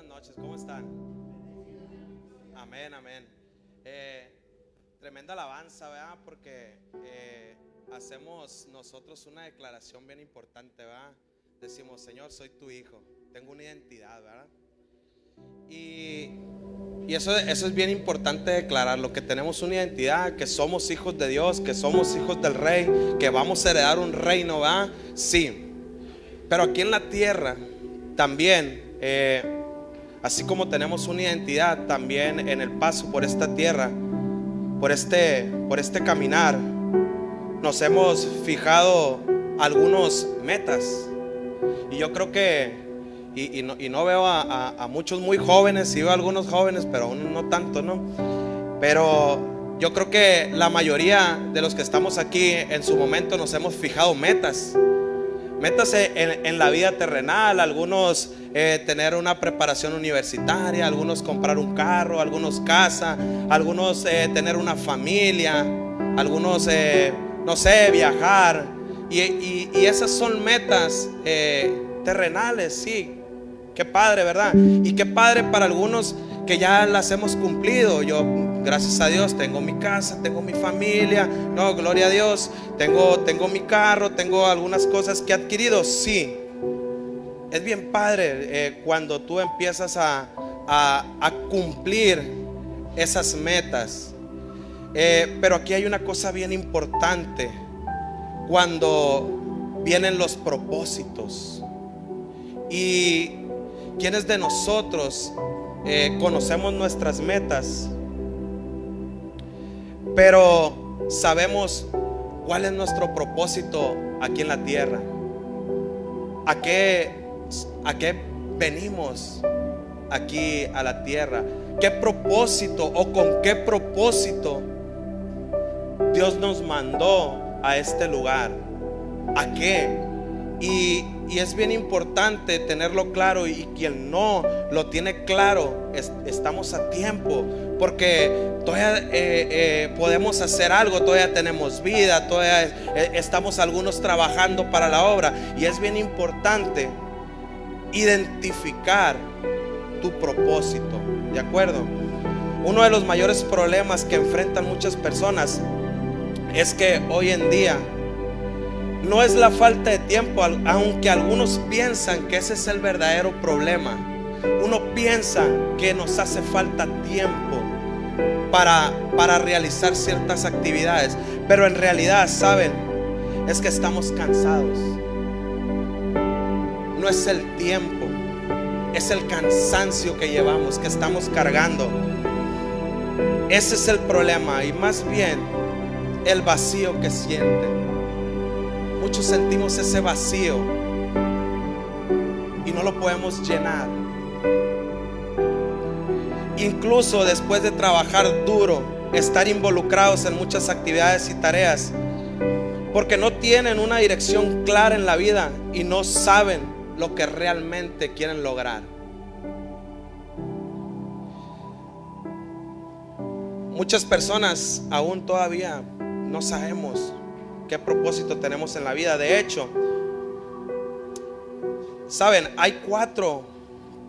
noches, ¿cómo están? Amén, amén. Tremenda alabanza, ¿verdad? Porque hacemos nosotros una declaración bien importante, ¿verdad? Decimos: Señor, soy tu hijo, tengo una identidad, ¿verdad? Y eso es bien importante declararlo, que tenemos una identidad, que somos hijos de Dios, que somos hijos del Rey, que vamos a heredar un reino, ¿verdad? Sí, pero aquí en la tierra también, así como tenemos una identidad, también en el paso por esta tierra, por este caminar, nos hemos fijado algunos metas. Y yo creo que no veo a muchos muy jóvenes, sí veo a algunos jóvenes, pero aún no tanto, ¿no? Pero yo creo que la mayoría de los que estamos aquí en su momento nos hemos fijado metas en la vida terrenal. Algunos tener una preparación universitaria, algunos comprar un carro, algunos casa, algunos tener una familia, algunos no sé, viajar. Y esas son metas terrenales, sí. Qué padre, ¿verdad? Y qué padre para algunos que ya las hemos cumplido. Yo, gracias a Dios, tengo mi casa, tengo mi familia. No, gloria a Dios, tengo mi carro, tengo algunas cosas que he adquirido. Sí, es bien padre cuando tú empiezas a cumplir esas metas. Pero aquí hay una cosa bien importante. Cuando vienen los propósitos. Y ¿quiénes de nosotros conocemos nuestras metas, pero sabemos cuál es nuestro propósito aquí en la tierra? ¿A qué venimos aquí a la tierra? ¿Qué propósito o con qué propósito Dios nos mandó a este lugar? ¿A qué? Y es bien importante tenerlo claro, y quien no lo tiene claro, estamos a tiempo, porque todavía podemos hacer algo, todavía tenemos vida, todavía estamos algunos trabajando para la obra. Y es bien importante identificar tu propósito, ¿de acuerdo? Uno de los mayores problemas que enfrentan muchas personas es que hoy en día no es la falta de tiempo, aunque algunos piensan que ese es el verdadero problema. Uno piensa que nos hace falta tiempo para realizar ciertas actividades, pero en realidad, ¿saben? Es que estamos cansados. No es el tiempo, es el cansancio que llevamos, que estamos cargando. Ese es el problema, y más bien el vacío que sienten. Muchos sentimos ese vacío y no lo podemos llenar. Incluso después de trabajar duro, estar involucrados en muchas actividades y tareas, porque no tienen una dirección clara en la vida y no saben lo que realmente quieren lograr. Muchas personas aún todavía no sabemos qué propósito tenemos en la vida. De hecho, saben, hay 4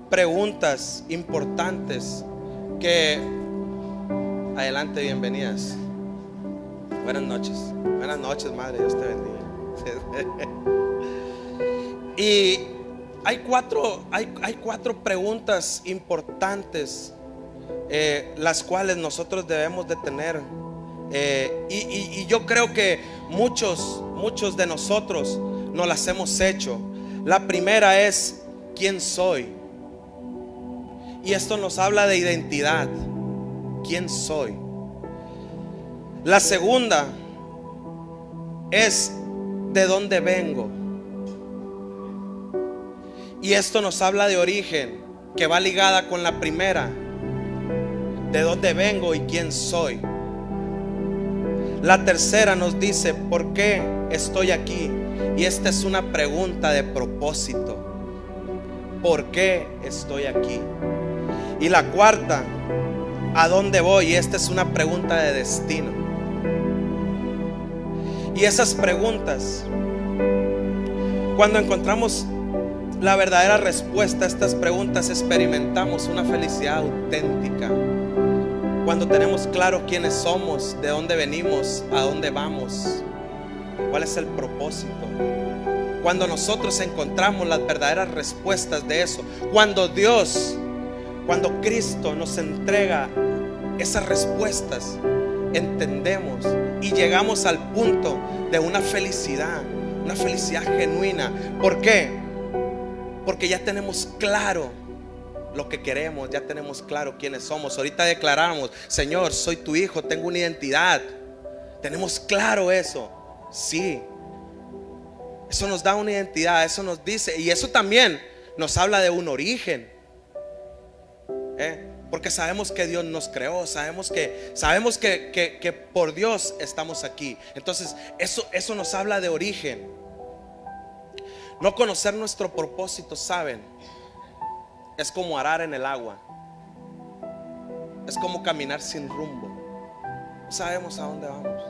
preguntas importantes que... Adelante, bienvenidas. Buenas noches, madre, Dios te bendiga. Y hay cuatro preguntas importantes, las cuales nosotros debemos de tener. Y yo creo que muchos de nosotros nos las hemos hecho. La primera es: ¿quién soy? Y esto nos habla de identidad. ¿Quién soy? La segunda es: ¿de dónde vengo? Y esto nos habla de origen, que va ligada con la primera: ¿de dónde vengo y quién soy? La tercera nos dice: ¿por qué estoy aquí? Y esta es una pregunta de propósito. ¿Por qué estoy aquí? Y la cuarta: ¿a dónde voy? Y esta es una pregunta de destino. Y esas preguntas, cuando encontramos la verdadera respuesta a estas preguntas, experimentamos una felicidad auténtica cuando tenemos claro quiénes somos, de dónde venimos, a dónde vamos, cuál es el propósito. Cuando nosotros encontramos las verdaderas respuestas de eso, cuando Cristo nos entrega esas respuestas, entendemos y llegamos al punto de una felicidad genuina. ¿Por qué? Porque ya tenemos claro lo que queremos, ya tenemos claro quiénes somos. Ahorita declaramos: Señor, soy tu hijo, tengo una identidad. Tenemos claro eso. Sí, eso nos da una identidad, eso nos dice, y eso también nos habla de un origen, porque sabemos que Dios nos creó, sabemos que por Dios estamos aquí. Entonces eso nos habla de origen. No conocer nuestro propósito, ¿saben? Es como arar en el agua, es como caminar sin rumbo. No sabemos a dónde vamos.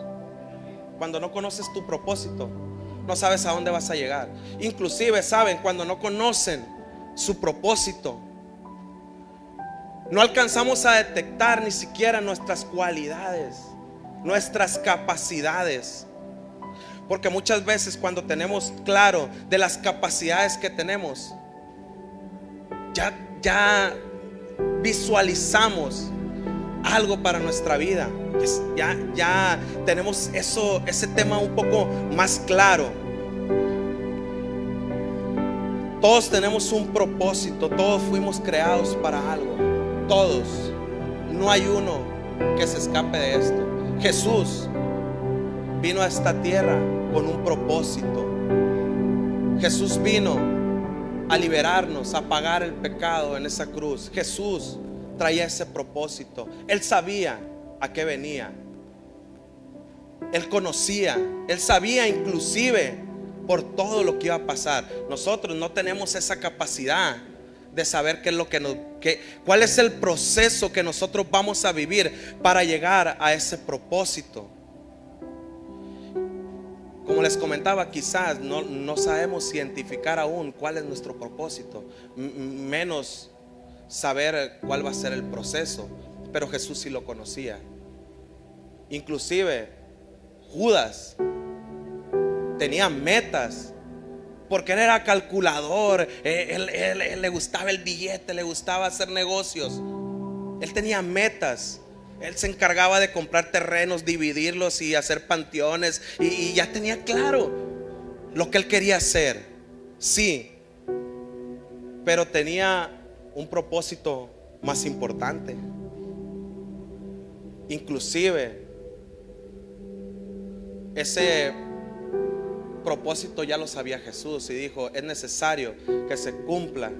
Cuando no conoces tu propósito, no sabes a dónde vas a llegar. Inclusive, ¿saben? Cuando no conocen su propósito, no alcanzamos a detectar ni siquiera nuestras cualidades, nuestras capacidades. Porque muchas veces cuando tenemos claro de las capacidades que tenemos, ya visualizamos algo para nuestra vida. Ya tenemos ese tema un poco más claro. Todos tenemos un propósito, todos fuimos creados para algo. Todos, no hay uno que se escape de esto. Jesús vino a esta tierra con un propósito. Jesús vino a liberarnos, a pagar el pecado en esa cruz. Jesús traía ese propósito. Él sabía a qué venía. Él conocía, Él sabía inclusive por todo lo que iba a pasar. Nosotros no tenemos esa capacidad de saber qué es lo cuál es el proceso que nosotros vamos a vivir para llegar a ese propósito. Como les comentaba, quizás no sabemos identificar aún cuál es nuestro propósito, menos saber cuál va a ser el proceso. Pero Jesús sí lo conocía. Inclusive Judas tenía metas, porque él era calculador. Él le gustaba el billete, le gustaba hacer negocios. Él tenía metas. Él se encargaba de comprar terrenos, dividirlos y hacer panteones, y ya tenía claro lo que él quería hacer. Sí, pero tenía un propósito más importante. Inclusive ese propósito ya lo sabía Jesús y dijo: es necesario que se cumpla.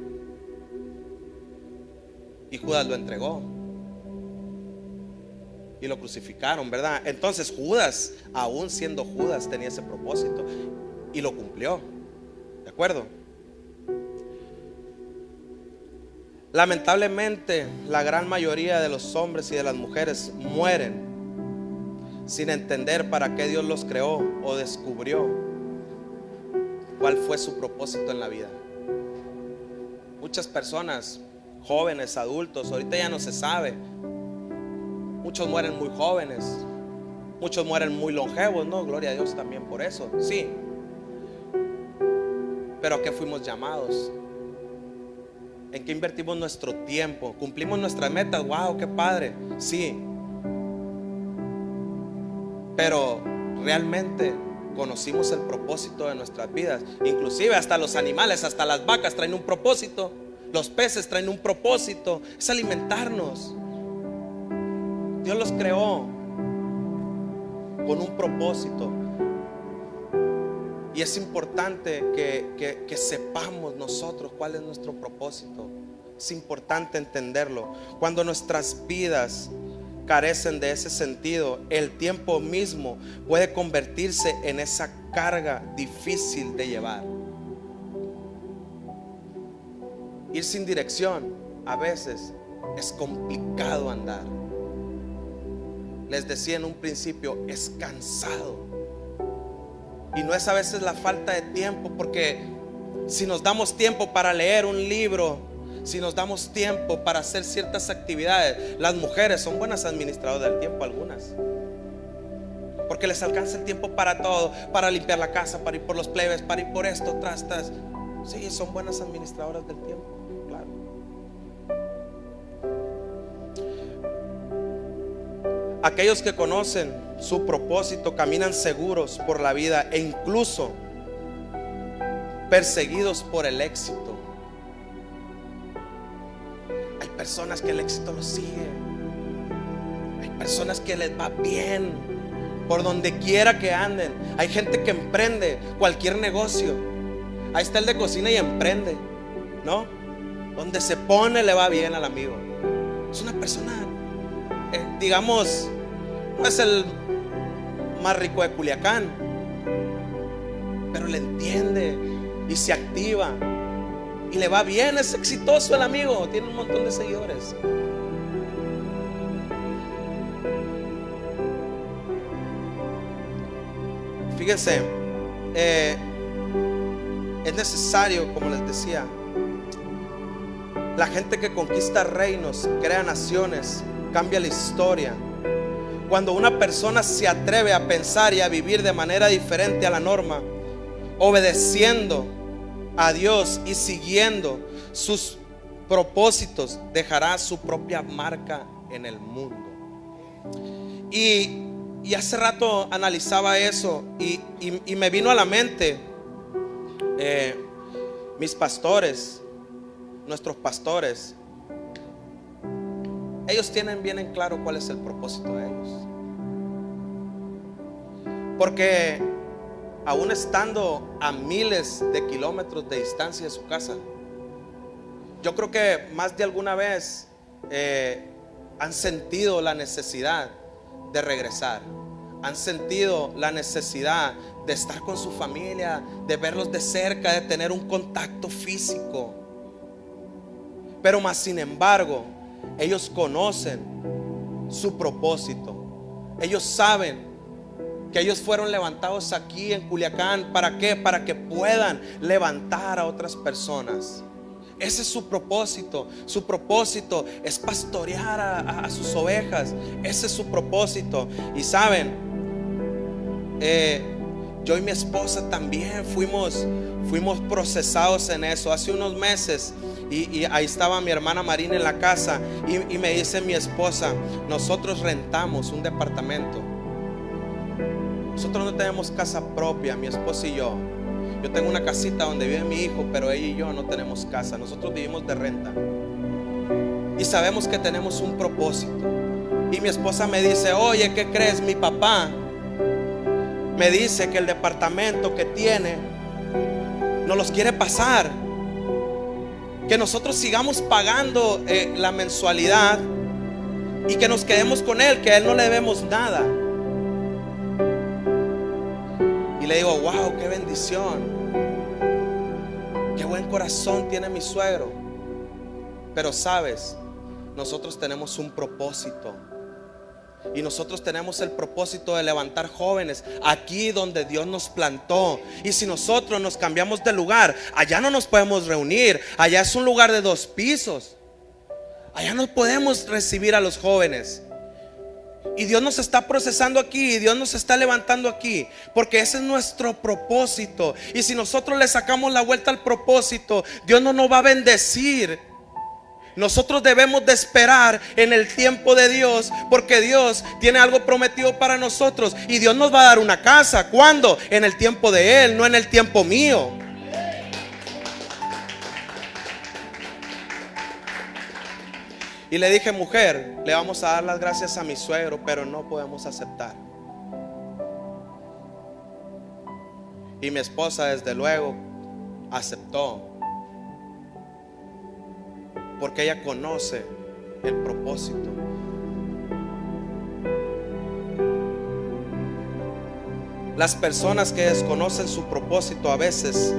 Y Judas lo entregó y lo crucificaron, ¿verdad? Entonces Judas, aún siendo Judas, tenía ese propósito y lo cumplió. ¿De acuerdo? Lamentablemente, la gran mayoría de los hombres y de las mujeres mueren sin entender para qué Dios los creó o descubrió cuál fue su propósito en la vida. Muchas personas, jóvenes, adultos, ahorita ya no se sabe. Muchos mueren muy jóvenes, muchos mueren muy longevos, ¿no? Gloria a Dios también por eso, sí. Pero ¿a qué fuimos llamados? ¿En qué invertimos nuestro tiempo? ¿Cumplimos nuestras metas? ¡Wow! ¡Qué padre! Sí. Pero realmente conocimos el propósito de nuestras vidas. Inclusive hasta los animales, hasta las vacas traen un propósito. Los peces traen un propósito. Es alimentarnos. Dios los creó con un propósito. Y es importante que sepamos nosotros cuál es nuestro propósito. Es importante entenderlo. Cuando nuestras vidas carecen de ese sentido, el tiempo mismo puede convertirse en esa carga difícil de llevar. Ir sin dirección a veces es complicado andar. Les decía en un principio, es cansado. Y no es a veces la falta de tiempo, porque si nos damos tiempo para leer un libro, si nos damos tiempo para hacer ciertas actividades. Las mujeres son buenas administradoras del tiempo, algunas, porque les alcanza el tiempo para todo, para limpiar la casa, para ir por los plebes, para ir por esto, trastas. Sí, son buenas administradoras del tiempo, claro. Aquellos que conocen su propósito caminan seguros por la vida e incluso perseguidos por el éxito. Hay personas que el éxito los sigue. Hay personas que les va bien por donde quiera que anden. Hay gente que emprende cualquier negocio. Ahí está el de cocina y emprende, ¿no? Donde se pone le va bien al amigo. Es una persona, digamos, no es el más rico de Culiacán, pero le entiende y se activa y le va bien. Es exitoso el amigo, tiene un montón de seguidores. Fíjense, es necesario, como les decía, la gente que conquista reinos, crea naciones, cambia la historia. Cuando una persona se atreve a pensar y a vivir de manera diferente a la norma, obedeciendo a Dios y siguiendo sus propósitos, dejará su propia marca en el mundo. Y hace rato analizaba eso y me vino a la mente mis pastores, nuestros pastores. Ellos tienen bien en claro cuál es el propósito de ellos, porque aún estando a miles de kilómetros de distancia de su casa, yo creo que más de alguna vez han sentido la necesidad de regresar, han sentido la necesidad de estar con su familia, de verlos de cerca, de tener un contacto físico. Pero más sin embargo, ellos conocen su propósito. Ellos saben que ellos fueron levantados aquí en Culiacán. ¿Para qué? Para que puedan levantar a otras personas. Ese es su propósito. Su propósito es pastorear a sus ovejas. Ese es su propósito. Y saben, yo y mi esposa también fuimos procesados en eso. Hace unos meses, y ahí estaba mi hermana Marina en la casa, y me dice mi esposa: nosotros rentamos un departamento. Nosotros no tenemos casa propia, mi esposa y yo. Yo tengo una casita donde vive mi hijo, pero ella y yo no tenemos casa. Nosotros vivimos de renta. Y sabemos que tenemos un propósito. Y mi esposa me dice: oye, ¿qué crees? Mi papá me dice que el departamento que tiene nos los quiere pasar, que nosotros sigamos pagando la mensualidad y que nos quedemos con él, que a él no le debemos nada. Y le digo: wow, qué bendición, qué buen corazón tiene mi suegro. Pero sabes, nosotros tenemos un propósito. Y nosotros tenemos el propósito de levantar jóvenes aquí donde Dios nos plantó. Y si nosotros nos cambiamos de lugar, allá no nos podemos reunir. Allá es un lugar de 2 pisos. Allá no podemos recibir a los jóvenes. Y Dios nos está procesando aquí, y Dios nos está levantando aquí, porque ese es nuestro propósito. Y si nosotros le sacamos la vuelta al propósito, Dios no nos va a bendecir. Nosotros debemos de esperar en el tiempo de Dios, porque Dios tiene algo prometido para nosotros. Y Dios nos va a dar una casa. ¿Cuándo? En el tiempo de Él, no en el tiempo mío. Y le dije: mujer, le vamos a dar las gracias a mi suegro, pero no podemos aceptar. Y mi esposa desde luego aceptó, porque ella conoce el propósito. Las personas que desconocen su propósito a veces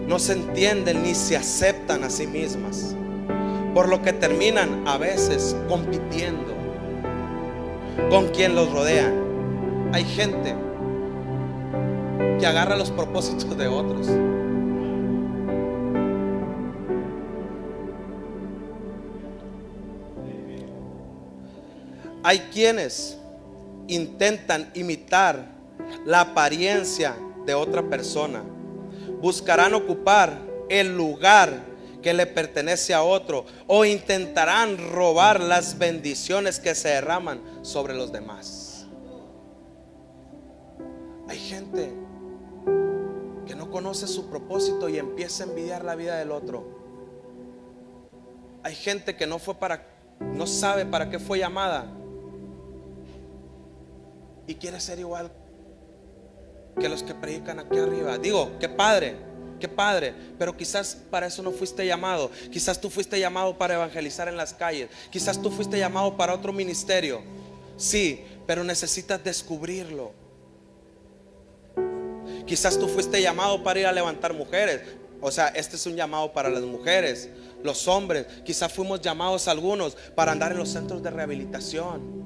no se entienden ni se aceptan a sí mismas, por lo que terminan a veces compitiendo con quien los rodea. Hay gente que agarra los propósitos de otros Hay quienes intentan imitar la apariencia de otra persona. Buscarán ocupar el lugar que le pertenece a otro, o intentarán robar las bendiciones que se derraman sobre los demás. Hay gente que no conoce su propósito y empieza a envidiar la vida del otro. Hay gente que no sabe para qué fue llamada y quiere ser igual que los que predican aquí arriba. Digo, qué padre, pero quizás para eso no fuiste llamado. Quizás tú fuiste llamado para evangelizar en las calles. Quizás tú fuiste llamado para otro ministerio. Sí, pero necesitas descubrirlo. Quizás tú fuiste llamado para ir a levantar mujeres. O sea, este es un llamado para las mujeres, los hombres. Quizás fuimos llamados algunos para andar en los centros de rehabilitación.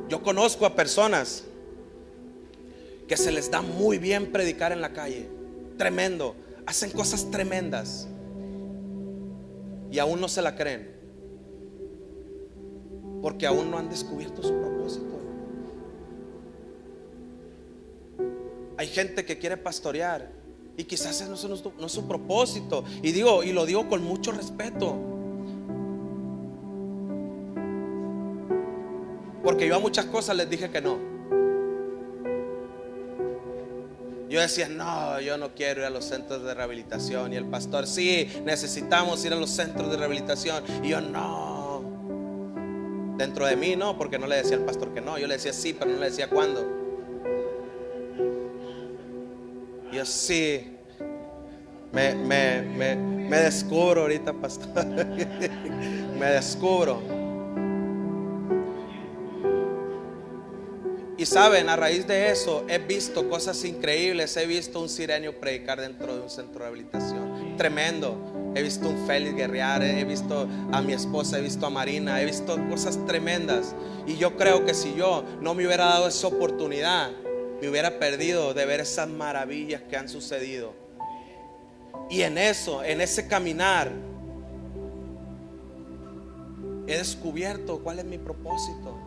Yo conozco a personas que se les da muy bien predicar en la calle. Tremendo. Hacen cosas tremendas y aún no se la creen, porque aún no han descubierto su propósito. Hay gente que quiere pastorear y quizás no es su propósito. Y lo digo con mucho respeto, porque yo a muchas cosas les dije que no. Yo decía, no, yo no quiero ir a los centros de rehabilitación. Y el pastor, sí, necesitamos ir a los centros de rehabilitación. Y yo, no. Dentro de mí no, porque no le decía al pastor que no. Yo le decía sí, pero no le decía cuándo. Yo sí. Me descubro ahorita, pastor. Me descubro. Y saben, a raíz de eso he visto cosas increíbles. He visto un sirenio predicar dentro de un centro de rehabilitación. Tremendo. He visto un Félix guerrear. He visto a mi esposa, he visto a Marina. He visto cosas tremendas. Y yo creo que si yo no me hubiera dado esa oportunidad, me hubiera perdido de ver esas maravillas que han sucedido. Y en ese caminar, he descubierto cuál es mi propósito.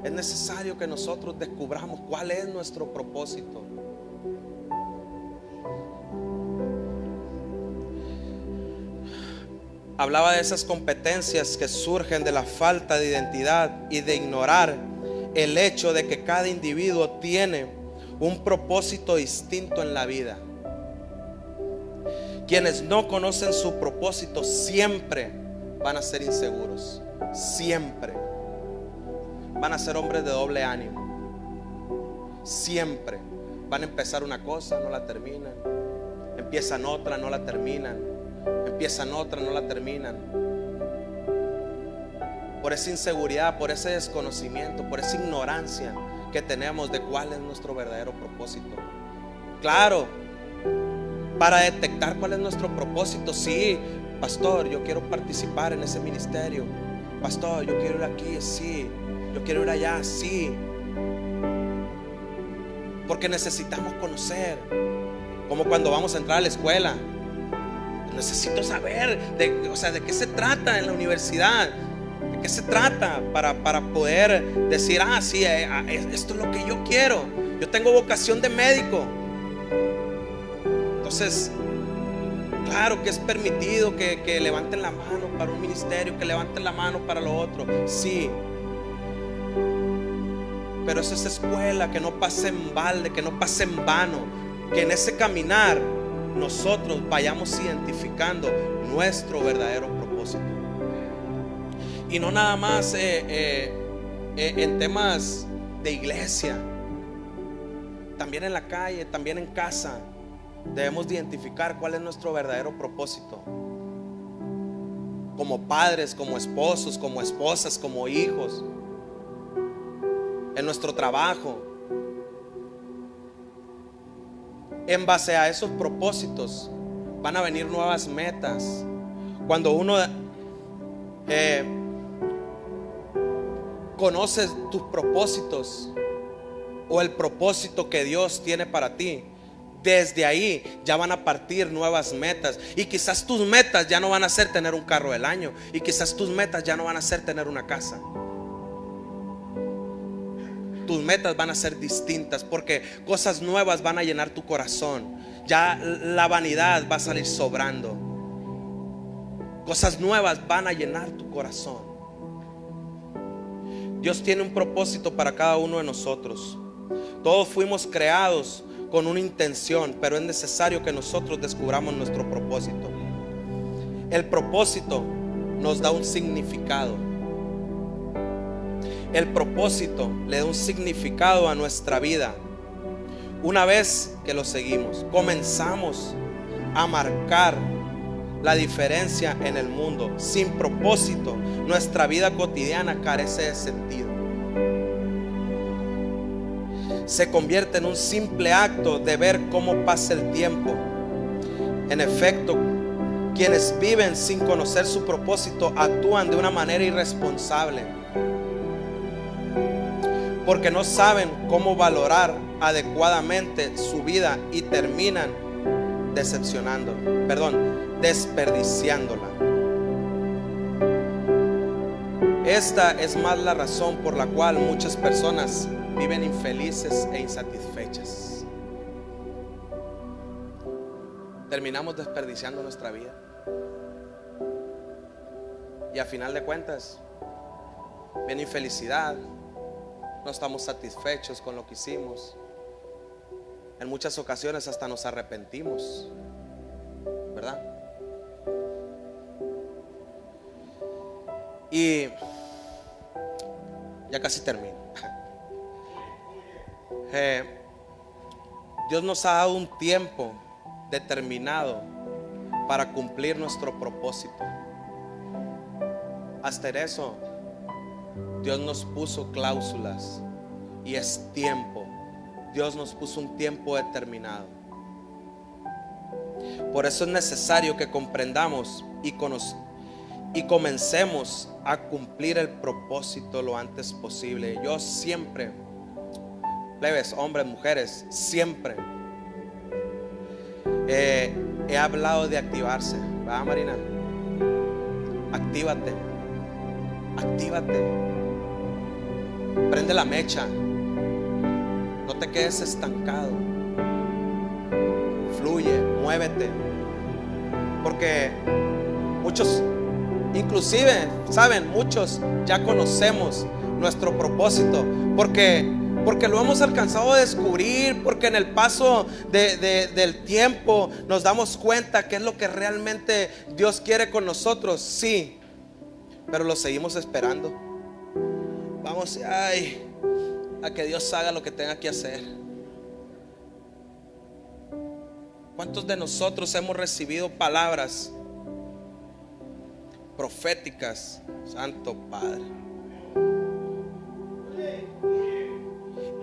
Es necesario que nosotros descubramos cuál es nuestro propósito. Hablaba de esas competencias que surgen de la falta de identidad y de ignorar el hecho de que cada individuo tiene un propósito distinto en la vida. Quienes no conocen su propósito siempre van a ser inseguros. Siempre van a ser hombres de doble ánimo. Siempre van a empezar una cosa, no la terminan. Empiezan otra, no la terminan. Empiezan otra, no la terminan. Por esa inseguridad, por ese desconocimiento, por esa ignorancia que tenemos de cuál es nuestro verdadero propósito. Claro, para detectar cuál es nuestro propósito. Sí, pastor, yo quiero participar en ese ministerio. Pastor, yo quiero ir aquí, sí. Yo quiero ir allá, sí. Porque necesitamos conocer. Como cuando vamos a entrar a la escuela. Necesito saber de qué se trata en la universidad. ¿De qué se trata? Para poder decir, sí, esto es lo que yo quiero. Yo tengo vocación de médico. Entonces, claro que es permitido que levanten la mano para un ministerio, que levanten la mano para lo otro. Sí. Pero eso es escuela, que no pase en balde, que no pase en vano. Que en ese caminar nosotros vayamos identificando nuestro verdadero propósito. Y no nada más en temas de iglesia. También en la calle, también en casa. Debemos de identificar cuál es nuestro verdadero propósito. Como padres, como esposos, como esposas, como hijos. En nuestro trabajo. En base a esos propósitos van a venir nuevas metas. Cuando uno conoce tus propósitos o el propósito que Dios tiene para ti, desde ahí ya van a partir nuevas metas. Y quizás tus metas ya no van a ser tener un carro del año, y quizás tus metas ya no van a ser tener una casa. Tus metas van a ser distintas, porque cosas nuevas van a llenar tu corazón. Ya la vanidad va a salir sobrando. Cosas nuevas van a llenar tu corazón. Dios tiene un propósito para cada uno de nosotros. Todos fuimos creados con una intención, pero es necesario que nosotros descubramos nuestro propósito. El propósito nos da un significado. El propósito le da un significado a nuestra vida. Una vez que lo seguimos, comenzamos a marcar la diferencia en el mundo. Sin propósito, nuestra vida cotidiana carece de sentido. Se convierte en un simple acto de ver cómo pasa el tiempo. En efecto, quienes viven sin conocer su propósito actúan de una manera irresponsable, porque no saben cómo valorar adecuadamente su vida y terminan desperdiciándola. Esta es más la razón por la cual muchas personas viven infelices e insatisfechas. Terminamos desperdiciando nuestra vida, y a final de cuentas viene infelicidad. No estamos satisfechos con lo que hicimos. En muchas ocasiones hasta nos arrepentimos, ¿verdad? Y ya casi termino. Dios nos ha dado un tiempo determinado para cumplir nuestro propósito. Hasta en eso Dios nos puso cláusulas, y es tiempo. Dios nos puso un tiempo determinado. Por eso es necesario que comprendamos y comencemos a cumplir el propósito lo antes posible. Yo siempre, plebes, hombres, mujeres, siempre he hablado de activarse. ¿Verdad, Marina? Actívate. Actívate. Prende la mecha. No te quedes estancado. Fluye, muévete. Porque muchos, inclusive, saben, muchos ya conocemos nuestro propósito, porque lo hemos alcanzado a descubrir, porque en el paso del tiempo nos damos cuenta que es lo que realmente Dios quiere con nosotros. Sí, pero lo seguimos esperando. Vamos a que Dios haga lo que tenga que hacer. ¿Cuántos de nosotros hemos recibido palabras proféticas? Santo Padre.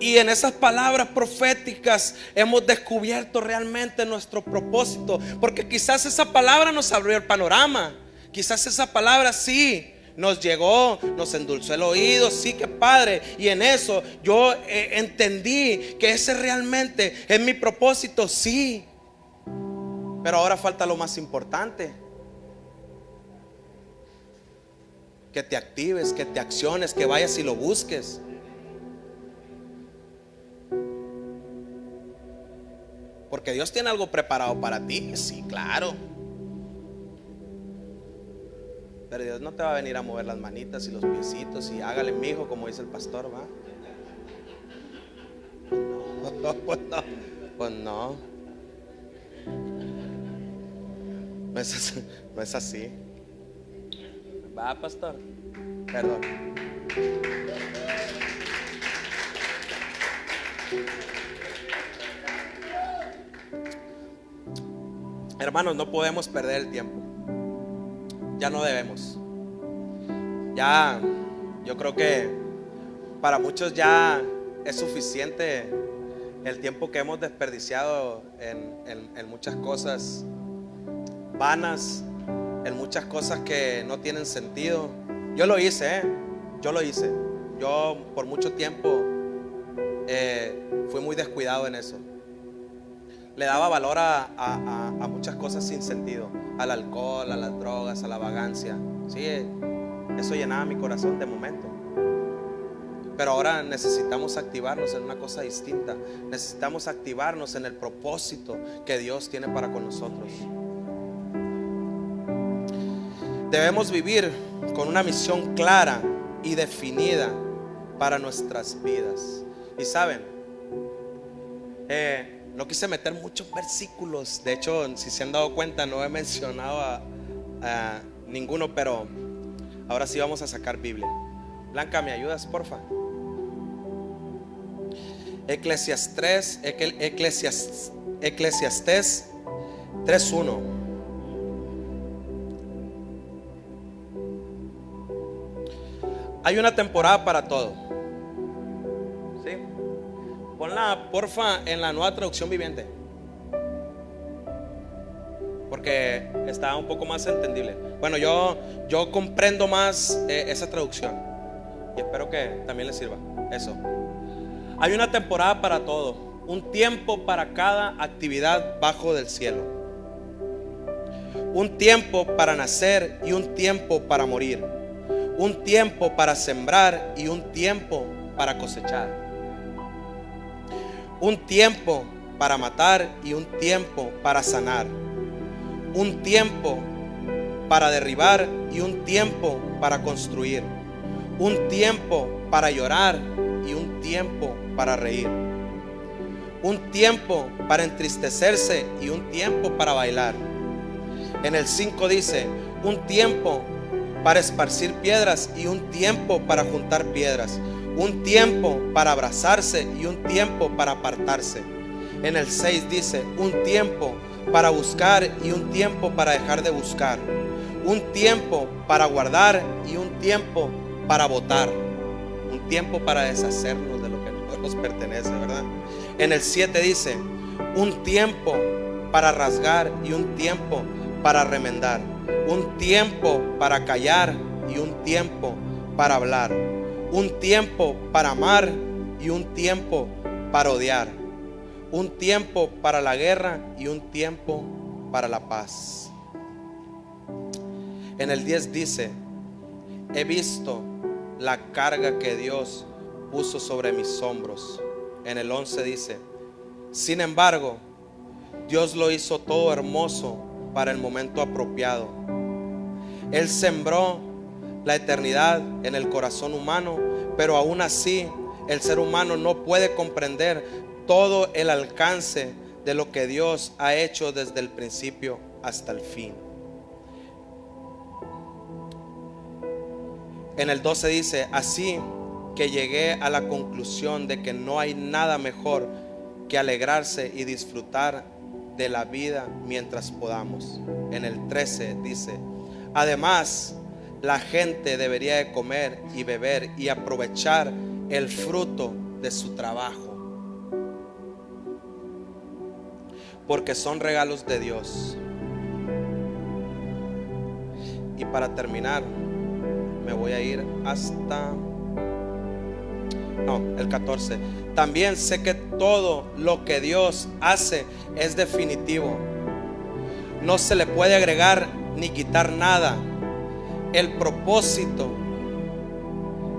Y en esas palabras proféticas hemos descubierto realmente nuestro propósito, porque quizás esa palabra nos abrió el panorama. Quizás esa palabra sí nos llegó, nos endulzó el oído, sí, que padre. Y en eso yo entendí que ese realmente es mi propósito, sí. Pero ahora falta lo más importante: que te actives, que te acciones, que vayas y lo busques. Porque Dios tiene algo preparado para ti, sí, claro. Pero Dios no te va a venir a mover las manitas y los piecitos y hágale, mijo, como dice el pastor, ¿va? Pues no. Pues no. No es así. Va, pastor. Perdón. Hermanos, no podemos perder el tiempo. Ya no debemos. Ya, yo creo que para muchos ya es suficiente el tiempo que hemos desperdiciado en muchas cosas vanas, en muchas cosas que no tienen sentido. Yo lo hice, yo lo hice. Yo por mucho tiempo fui muy descuidado en eso. le daba valor a muchas cosas sin sentido, al alcohol, a las drogas, a la vagancia. Sí, eso llenaba mi corazón de momento. Pero ahora necesitamos activarnos en una cosa distinta. Necesitamos activarnos en el propósito que Dios tiene para con nosotros. Debemos vivir con una misión clara y definida para nuestras vidas. Y saben, no quise meter muchos versículos. De hecho, si se han dado cuenta, no he mencionado a ninguno, pero ahora sí vamos a sacar Biblia. Blanca, ¿me ayudas, porfa? Eclesiastés 3:1. Hay una temporada para todo. ¿Sí? Ponla, porfa, en la Nueva Traducción Viviente, porque está un poco más entendible. Bueno, yo comprendo más esa traducción y espero que también les sirva eso. Hay una temporada para todo, un tiempo para cada actividad bajo del cielo, un tiempo para nacer y un tiempo para morir, un tiempo para sembrar y un tiempo para cosechar, un tiempo para matar y un tiempo para sanar, un tiempo para derribar y un tiempo para construir, un tiempo para llorar y un tiempo para reír, un tiempo para entristecerse y un tiempo para bailar. En el 5 dice: un tiempo para esparcir piedras y un tiempo para juntar piedras, un tiempo para abrazarse y un tiempo para apartarse. En el 6 dice: un tiempo para buscar y un tiempo para dejar de buscar, un tiempo para guardar y un tiempo para botar, un tiempo para deshacernos de lo que no nos pertenece, ¿verdad? En el 7 dice: un tiempo para rasgar y un tiempo para remendar, un tiempo para callar y un tiempo para hablar, un tiempo para amar y un tiempo para odiar, un tiempo para la guerra y un tiempo para la paz. En el 10 dice: he visto la carga que Dios puso sobre mis hombros. En el 11 dice: sin embargo, Dios lo hizo todo hermoso para el momento apropiado. Él sembró la eternidad en el corazón humano, pero aún así el ser humano no puede comprender todo el alcance de lo que Dios ha hecho desde el principio hasta el fin. En el 12 dice: así que llegué a la conclusión de que no hay nada mejor que alegrarse y disfrutar de la vida mientras podamos. En el 13 dice: además, la gente debería de comer y beber y aprovechar el fruto de su trabajo, porque son regalos de Dios. Y para terminar, me voy a ir hasta el 14. También sé que todo lo que Dios hace es definitivo. No se le puede agregar ni quitar nada. El propósito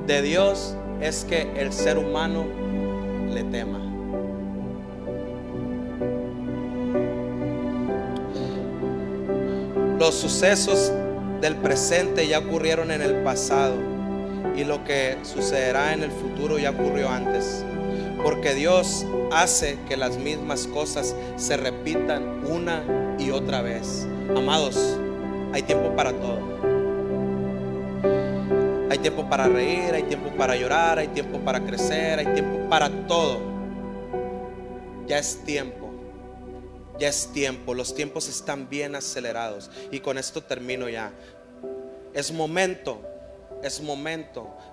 de Dios es que el ser humano le tema. Los sucesos del presente ya ocurrieron en el pasado, y lo que sucederá en el futuro ya ocurrió antes, porque Dios hace que las mismas cosas se repitan una y otra vez. Amados, hay tiempo para todo. Hay tiempo para reír, hay tiempo para llorar, hay tiempo para crecer, hay tiempo para todo. Ya es tiempo. Ya es tiempo. Los tiempos están bien acelerados. Y con esto termino ya. Es momento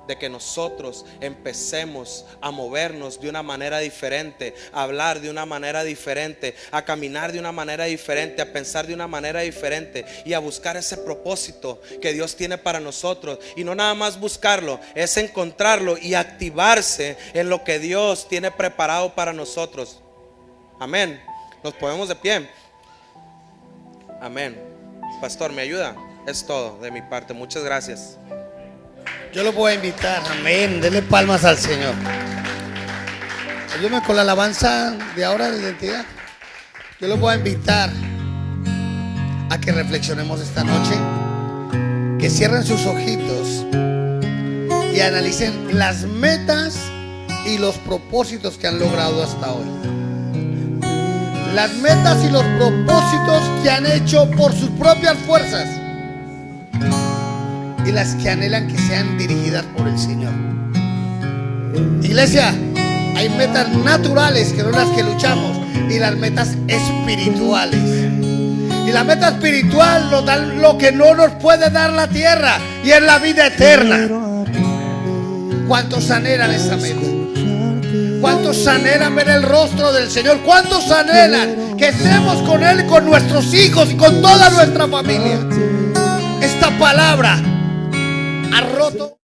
de que nosotros empecemos a movernos de una manera diferente, a hablar de una manera diferente, a caminar de una manera diferente, a pensar de una manera diferente y a buscar ese propósito que Dios tiene para nosotros. Y no nada más buscarlo, es encontrarlo y activarse en lo que Dios tiene preparado para nosotros. Amén. Nos ponemos de pie. Amén. Pastor, ¿me ayuda? Es todo de mi parte. Muchas gracias. Yo lo voy a invitar, amén. Denle palmas al Señor. Ayúdame con la alabanza de ahora de identidad. Yo lo voy a invitar a que reflexionemos esta noche, que cierren sus ojitos y analicen las metas y los propósitos que han logrado hasta hoy. Las metas y los propósitos que han hecho por sus propias fuerzas y las que anhelan que sean dirigidas por el Señor. Iglesia, hay metas naturales que son las que luchamos y las metas espirituales. Y la meta espiritual nos da lo que no nos puede dar la tierra, y es la vida eterna. ¿Cuántos anhelan esa meta? ¿Cuántos anhelan ver el rostro del Señor? ¿Cuántos anhelan que estemos con Él, con nuestros hijos y con toda nuestra familia? Esta palabra ha roto